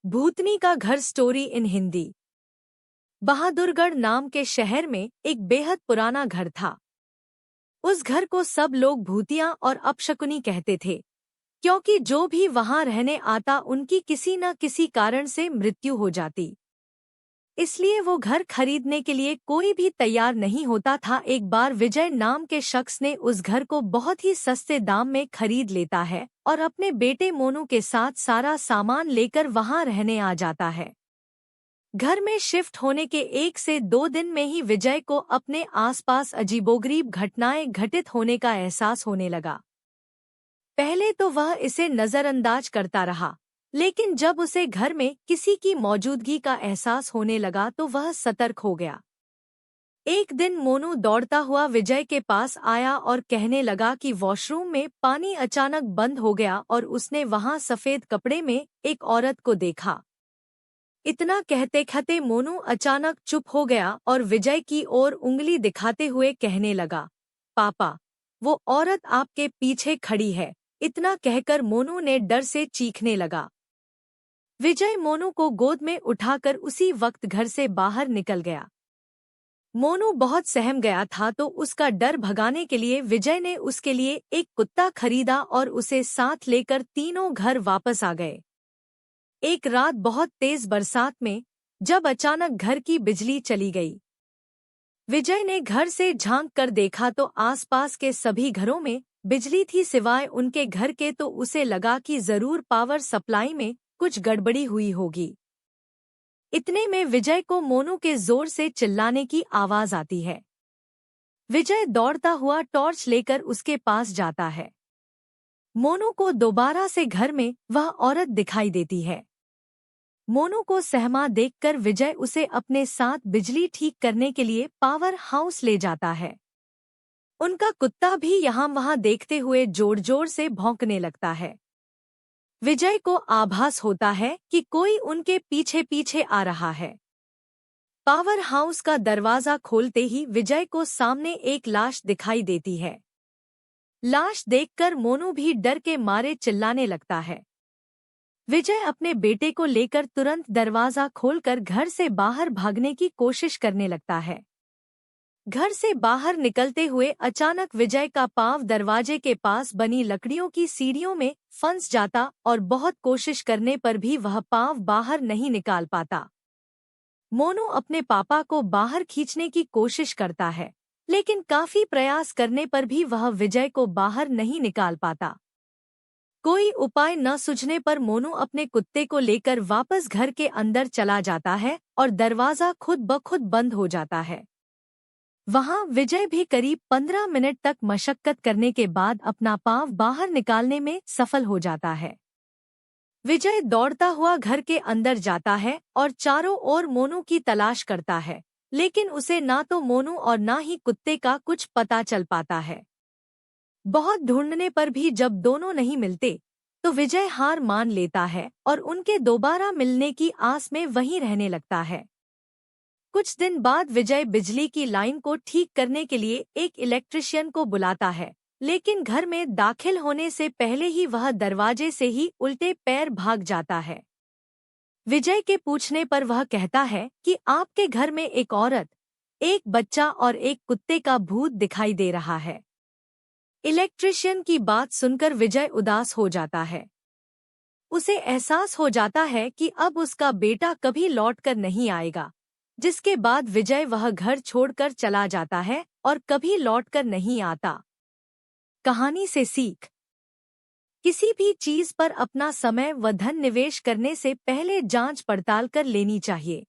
भूतनी का घर story in Hindi. Bahadurgarh नाम के शहर में एक बेहद पुराना घर था। उस घर को सब लोग भूतिया और अपशकुनी कहते थे, क्योंकि जो भी वहां रहने आता उनकी किसी न किसी कारण से मृत्यु हो जाती। इसलिए वो घर खरीदने के लिए कोई भी तैयार नहीं होता था। एक बार विजय नाम के शख्स ने उस घर को बहुत ही सस्ते दाम में खरीद लेता है और अपने बेटे मोनू के साथ सारा सामान लेकर वहां रहने आ जाता है। घर में शिफ्ट होने के 1 से 2 दिन में ही विजय को अपने आसपास अजीबोगरीब घटनाएं घटित होने का एहसास होने लगा। पहले तो वह इसे नजरअंदाज करता रहा, लेकिन जब उसे घर में किसी की मौजूदगी का एहसास होने लगा तो वह सतर्क हो गया। एक दिन मोनू दौड़ता हुआ विजय के पास आया और कहने लगा कि वॉशरूम में पानी अचानक बंद हो गया और उसने वहां सफेद कपड़े में एक औरत को देखा। इतना कहते कहते मोनू अचानक चुप हो गया और विजय की ओर उंगली दिखाते हुए कहने लगा, पापा, वो औरत आपके पीछे खड़ी है। इतना कहकर मोनू ने डर से चीखने लगा। विजय मोनू को गोद में उठाकर उसी वक्त घर से बाहर निकल गया। मोनू बहुत सहम गया था, तो उसका डर भगाने के लिए विजय ने उसके लिए एक कुत्ता खरीदा और उसे साथ लेकर तीनों घर वापस आ गए। एक रात बहुत तेज बरसात में जब अचानक घर की बिजली चली गई, विजय ने घर से झांक कर देखा तो आसपास के सभी घरों में बिजली थी सिवाय उनके घर के। तो उसे लगा कि जरूर पावर सप्लाई में कुछ गड़बड़ी हुई होगी। इतने में विजय को मोनू के जोर से चिल्लाने की आवाज आती है। विजय दौड़ता हुआ टॉर्च लेकर उसके पास जाता है। मोनू को दोबारा से घर में वह औरत दिखाई देती है। मोनू को सहमा देखकर विजय उसे अपने साथ बिजली ठीक करने के लिए पावर हाउस ले जाता है। उनका कुत्ता भी यहाँ वहाँ देखते हुए जोर जोर से भौंकने लगता है। विजय को आभास होता है कि कोई उनके पीछे पीछे आ रहा है। पावर हाउस का दरवाजा खोलते ही विजय को सामने एक लाश दिखाई देती है। लाश देखकर मोनू भी डर के मारे चिल्लाने लगता है। विजय अपने बेटे को लेकर तुरंत दरवाजा खोलकर घर से बाहर भागने की कोशिश करने लगता है। घर से बाहर निकलते हुए अचानक विजय का पांव दरवाजे के पास बनी लकड़ियों की सीढ़ियों में फंस जाता और बहुत कोशिश करने पर भी वह पांव बाहर नहीं निकाल पाता। मोनू अपने पापा को बाहर खींचने की कोशिश करता है, लेकिन काफी प्रयास करने पर भी वह विजय को बाहर नहीं निकाल पाता। कोई उपाय न सूझने पर मोनू अपने कुत्ते को लेकर वापस घर के अंदर चला जाता है और दरवाजा खुद ब खुद बंद हो जाता है। वहां विजय भी करीब 15 मिनट तक मशक्कत करने के बाद अपना पांव बाहर निकालने में सफल हो जाता है। विजय दौड़ता हुआ घर के अंदर जाता है और चारों ओर मोनू की तलाश करता है, लेकिन उसे ना तो मोनू और ना ही कुत्ते का कुछ पता चल पाता है। बहुत ढूंढने पर भी जब दोनों नहीं मिलते तो विजय हार मान लेता है और उनके दोबारा मिलने की आस में वहीं रहने लगता है। कुछ दिन बाद विजय बिजली की लाइन को ठीक करने के लिए एक इलेक्ट्रिशियन को बुलाता है, लेकिन घर में दाखिल होने से पहले ही वह दरवाजे से ही उल्टे पैर भाग जाता है। विजय के पूछने पर वह कहता है कि आपके घर में एक औरत, एक बच्चा और एक कुत्ते का भूत दिखाई दे रहा है। इलेक्ट्रिशियन की बात सुनकर विजय उदास हो जाता है। उसे एहसास हो जाता है कि अब उसका बेटा कभी लौटकर नहीं आएगा, जिसके बाद विजय वह घर छोड़कर चला जाता है और कभी लौटकर नहीं आता। कहानी से सीख: किसी भी चीज पर अपना समय व धन निवेश करने से पहले जांच पड़ताल कर लेनी चाहिए।